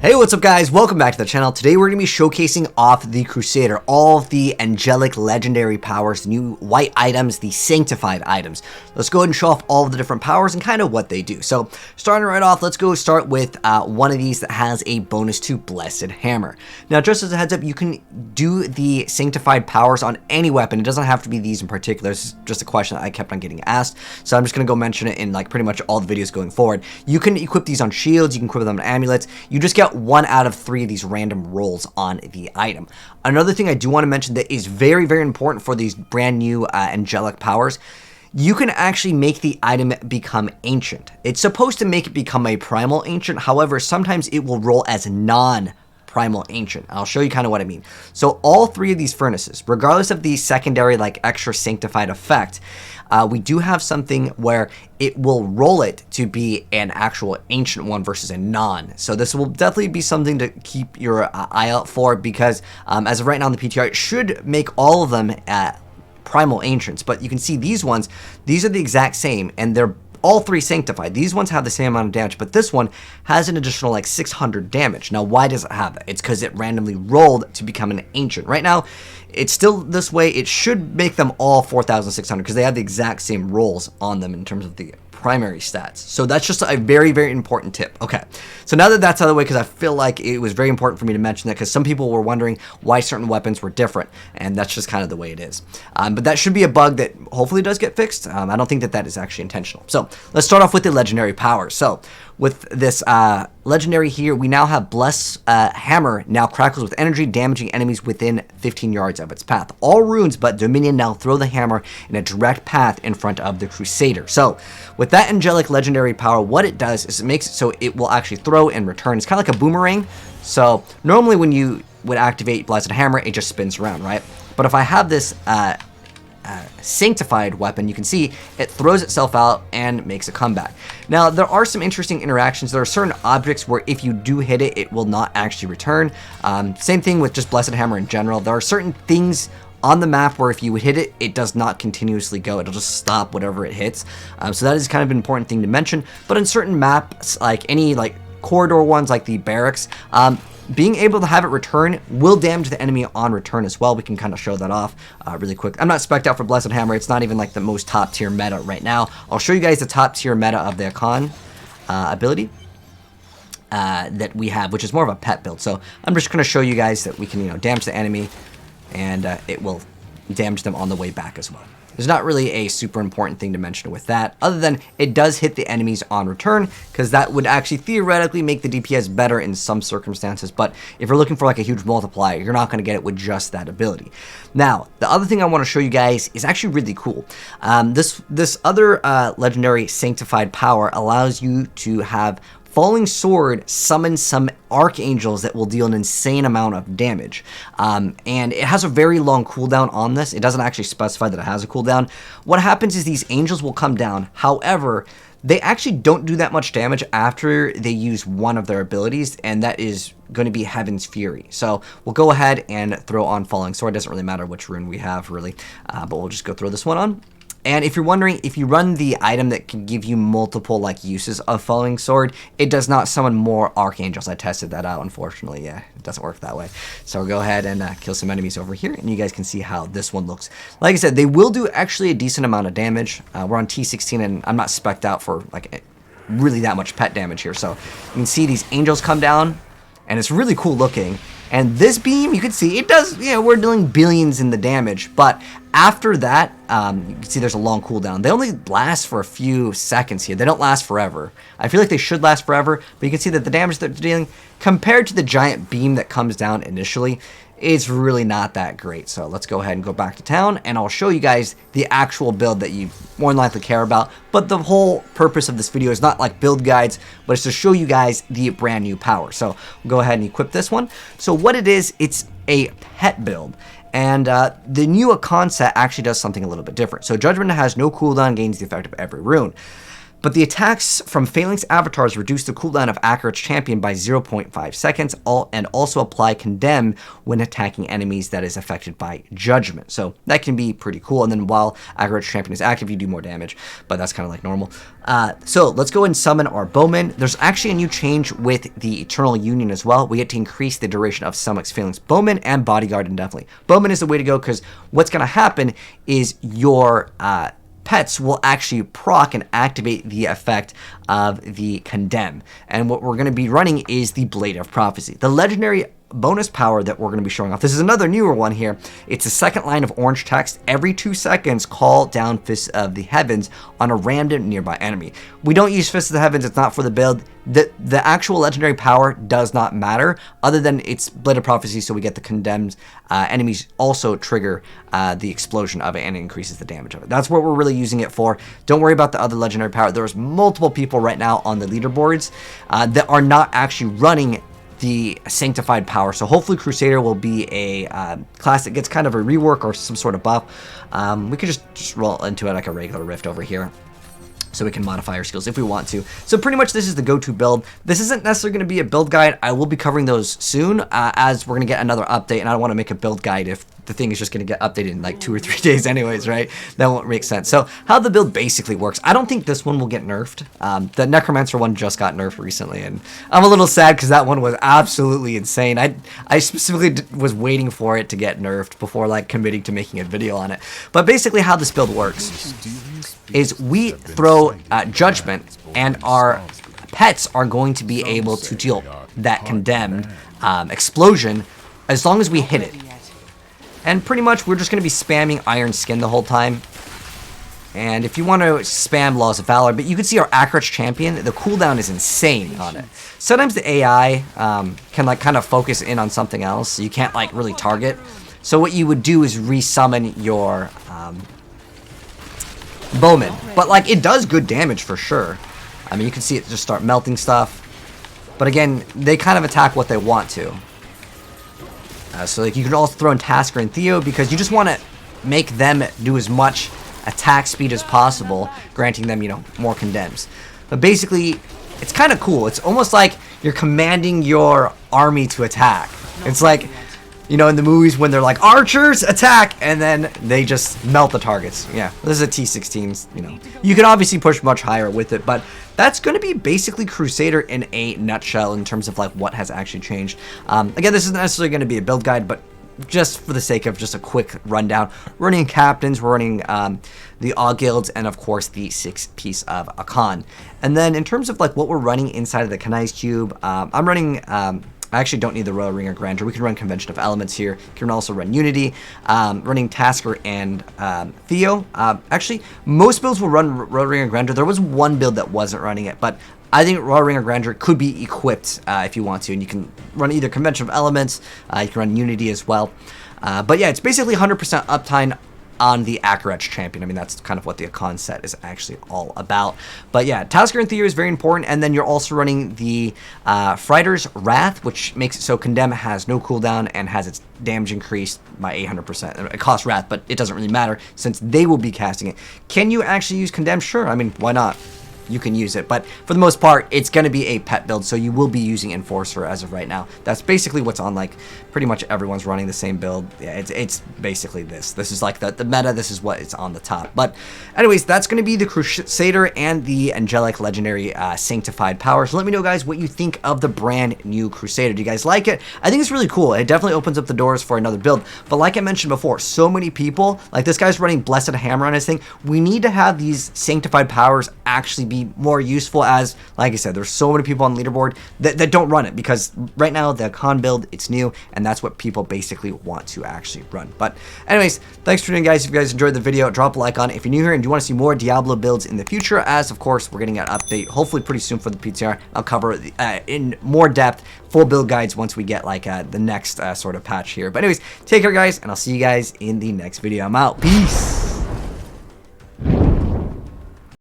Hey, what's up guys? Welcome back to the channel. Today we're going to be showcasing off the Crusader, all of the angelic legendary powers, the new white items, the sanctified items. Let's go ahead and show off all of the different powers and kind of what they do. So starting right off, let's go start with one of these that has a bonus to Blessed Hammer. Now just as a heads up, you can do the sanctified powers on any weapon. It doesn't have to be these in particular. This is just a question that I kept on getting asked. So I'm just going to go mention it in like pretty much all the videos going forward. You can equip these on shields, you can equip them on amulets. You just get 1 out of 3 of these random rolls on the item. Another thing I do want to mention that is very, very important for these brand new angelic powers, you can actually make the item become ancient. It's supposed to make it become a primal ancient, however, sometimes it will roll as non-primal ancient. I'll show you kind of what I mean. So all 3 of these furnaces, regardless of the secondary like extra sanctified effect, we do have something where it will roll it to be an actual ancient one versus a non. So this will definitely be something to keep your eye out for, because as of right now in the PTR, it should make all of them primal ancients. But you can see these ones, these are the exact same, and they're all 3 sanctified. These ones have the same amount of damage, but this one has an additional like 600 damage. Now, why does it have that? It's because it randomly rolled to become an ancient. Right now, it's still this way. It should make them all 4,600 because they have the exact same rolls on them in terms of the primary stats. So that's just a very, very important tip. Okay, so now that that's out of the way, because I feel like it was very important for me to mention that, because some people were wondering why certain weapons were different, and that's just kind of the way it is. But that should be a bug that hopefully does get fixed. I don't think that that is actually intentional. So let's start off with the legendary power. So with this legendary here, we now have Bless Hammer now crackles with energy, damaging enemies within 15 yards of its path. All runes but Dominion now throw the hammer in a direct path in front of the Crusader. So with that angelic legendary power, what it does is it makes it so it will actually throw and return. It's kind of like a boomerang. So normally when you would activate Blessed Hammer, it just spins around, right? But if I have this sanctified weapon, you can see it throws itself out and makes a comeback. Now there are some interesting interactions. There are certain objects where if you do hit it, it will not actually return. Same thing with just Blessed Hammer in general. There are certain things on the map where if you would hit it, it does not continuously go. It'll just stop whatever it hits. So that is kind of an important thing to mention. But in certain maps, like any like corridor ones like the barracks, being able to have it return will damage the enemy on return as well. We can kind of show that off really quick. I'm not spec'd out for Blessed Hammer. It's not even like the most top tier meta right now. I'll show you guys the top tier meta of the Akkhan ability that we have, which is more of a pet build. So I'm just going to show you guys that we can, damage the enemy, and it will damage them on the way back as well. There's not really a super important thing to mention with that, other than it does hit the enemies on return, because that would actually theoretically make the DPS better in some circumstances. But if you're looking for like a huge multiplier, you're not going to get it with just that ability. Now, the other thing I want to show you guys is actually really cool. This other legendary sanctified power allows you to have Falling Sword summons some Archangels that will deal an insane amount of damage. And it has a very long cooldown on this. It doesn't actually specify that it has a cooldown. What happens is these angels will come down. However, they actually don't do that much damage after they use one of their abilities, and that is going to be Heaven's Fury. So we'll go ahead and throw on Falling Sword. It doesn't really matter which rune we have, really, but we'll just go throw this one on. And if you're wondering, if you run the item that can give you multiple like uses of Falling Sword, it does not summon more Archangels. I tested that out, unfortunately. Yeah, it doesn't work that way. So we'll go ahead and kill some enemies over here, and you guys can see how this one looks. Like I said, they will do actually a decent amount of damage. We're on T16, and I'm not spec'd out for like really that much pet damage here. So you can see these angels come down, and it's really cool looking. And this beam, you can see, it does, we're dealing billions in the damage. But after that, you can see there's a long cooldown. They only last for a few seconds here. They don't last forever. I feel like they should last forever, but you can see that the damage that they're dealing, compared to the giant beam that comes down initially, it's really not that great. So let's go ahead and go back to town, and I'll show you guys the actual build that you more than likely care about. But the whole purpose of this video is not like build guides, but it's to show you guys the brand new power. So we'll go ahead and equip this one. So what it is, it's a pet build. And the new Akkhan set actually does something a little bit different. So Judgment has no cooldown, gains the effect of every rune. But the attacks from Phalanx avatars reduce the cooldown of Akkhan's champion by 0.5 seconds, and also apply Condemn when attacking enemies that is affected by Judgment. So that can be pretty cool. And then while Akkhan's champion is active, you do more damage, but that's kind of like normal. So let's go and summon our Bowman. There's actually a new change with the Eternal Union as well. We get to increase the duration of Summox Phalanx Bowman and Bodyguard indefinitely. Bowman is the way to go because what's going to happen is your pets will actually proc and activate the effect of the Condemn. And what we're going to be running is the Blade of Prophecy. The legendary bonus power that we're going to be showing off. This is another newer one here. It's a second line of orange text. Every 2 seconds, call down Fists of the Heavens on a random nearby enemy. We don't use Fists of the Heavens. It's not for the build. The actual legendary power does not matter other than it's Blade of Prophecy, so we get the condemned enemies also trigger the explosion of it, and it increases the damage of it. That's what we're really using it for. Don't worry about the other legendary power. There's multiple people right now on the leaderboards that are not actually running the sanctified power, so hopefully Crusader will be a class that gets kind of a rework or some sort of buff. We could just roll into it like a regular Rift over here, so we can modify our skills if we want to. So pretty much this is the go-to build. This isn't necessarily going to be a build guide. I will be covering those soon as we're going to get another update, and I don't want to make a build guide if the thing is just going to get updated in like 2 or 3 days anyways, right? That won't make sense. So how the build basically works, I don't think this one will get nerfed. The Necromancer one just got nerfed recently, and I'm a little sad because that one was absolutely insane. I specifically was waiting for it to get nerfed before like committing to making a video on it. But basically how this build works is we throw Judgment, and our pets are going to be able to deal that condemned explosion as long as we hit it. And pretty much we're just going to be spamming Iron Skin the whole time. And if you want to spam Laws of Valor, but you can see our Akkhan's champion, the cooldown is insane on it. Sometimes the AI can like kind of focus in on something else, so you can't like really target. So what you would do is resummon your Bowman. But like it does good damage for sure. I mean, you can see it just start melting stuff. But again, they kind of attack what they want to. So like you can also throw in Tasker and Theo because you just want to make them do as much attack speed as possible, granting them, you know, more condemns. But basically, it's kind of cool. It's almost like you're commanding your army to attack. It's like, you know, in the movies when they're like, archers, attack! And then they just melt the targets. Yeah, this is a T16, you know. You can obviously push much higher with it, but that's going to be basically Crusader in a nutshell in terms of like what has actually changed. Again, this isn't necessarily going to be a build guide, but just for the sake of just a quick rundown, we're running captains, we're running the All Guilds, and of course the 6-piece of Akkhan. And then in terms of like what we're running inside of the Kanai's Cube, I'm running... I actually don't need the Royal Ring of Grandeur. We can run Convention of Elements here. You can also run Unity, running Tasker and Theo. Actually, most builds will run Royal Ring of Grandeur. There was one build that wasn't running it, but I think Royal Ring of Grandeur could be equipped if you want to, and you can run either Convention of Elements, you can run Unity as well. But yeah, it's basically 100% uptime on the Akkhan's champion. I mean, that's kind of what the Akkhan set is actually all about. But yeah, Tasker and Theo is very important, and then you're also running the Frighter's Wrath, which makes it so Condemn has no cooldown and has its damage increased by 800%. It costs Wrath, but it doesn't really matter since they will be casting it. Can you actually use Condemn? Sure, I mean, why not? You can use it, but for the most part it's going to be a pet build, so you will be using Enforcer as of right now. That's basically what's on, like pretty much everyone's running the same build. Yeah, it's basically this is like the meta. This is what is on the top. But anyways, that's going to be the Crusader and the Angelic legendary sanctified power. So let me know, guys, what you think of the brand new Crusader. Do you guys like it? I think it's really cool. It definitely opens up the doors for another build, but like I mentioned before, so many people, like this guy's running Blessed Hammer on his thing. We need to have these sanctified powers actually be more useful, as like I said, there's so many people on the leaderboard that don't run it, because right now the Akkhan build, it's new, and that's what people basically want to actually run. But anyways, thanks for tuning in, guys. If you guys enjoyed the video, drop a like on it. If you're new here and you want to see more Diablo builds in the future, as of course we're getting an update hopefully pretty soon for the PTR, I'll cover in more depth full build guides once we get like the next sort of patch here. But anyways, take care, guys, and I'll see you guys in the next video. I'm out. Peace.